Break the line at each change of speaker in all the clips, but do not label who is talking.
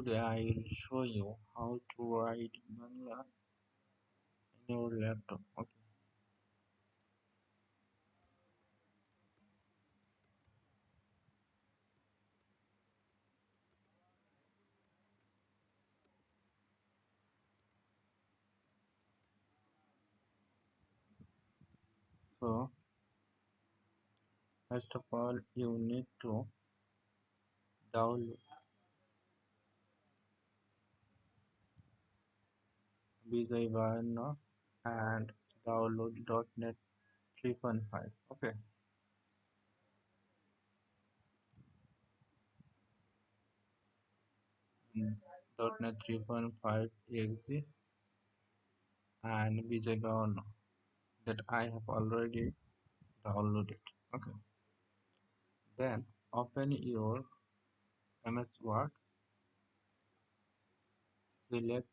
Today I will show you how to write bangla in your laptop. Okay, so first of all you need to download Bijoy bayanno and download .NET 3.5. Okay, mm, .NET 3.5 exe and Bijoy bayanno that I have already downloaded. Okay, then open your MS Word, select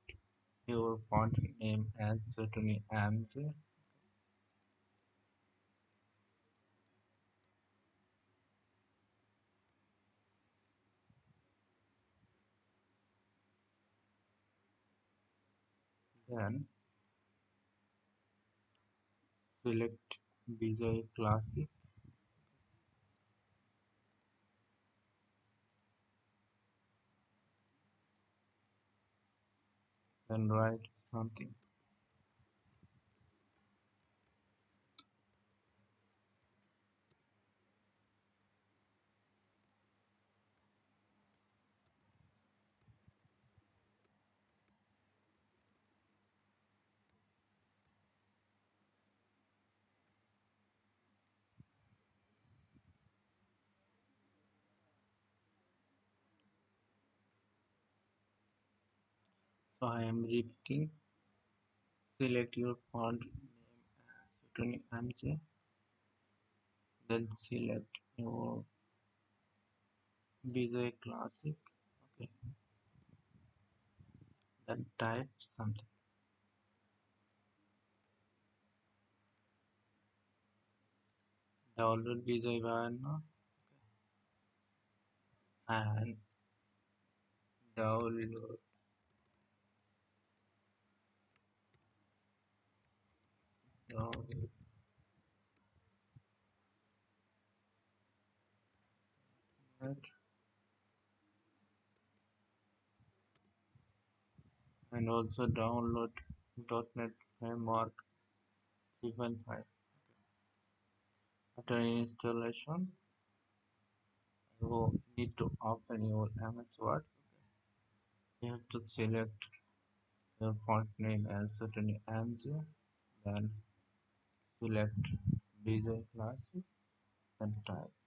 your font name as SutonnyMJ. Then select Bijoy Classic, then write something. So I am repeating. Select your font name as SutonnyMJ, then select your Bijoy Classic. Okay, then type something. Download Bijoy bayanno and download download and also download .NET Framework 3.5. After installation, you need to open your MS Word. You have to select your font name as SutonnyMJ, then select Bijoy Classic and type.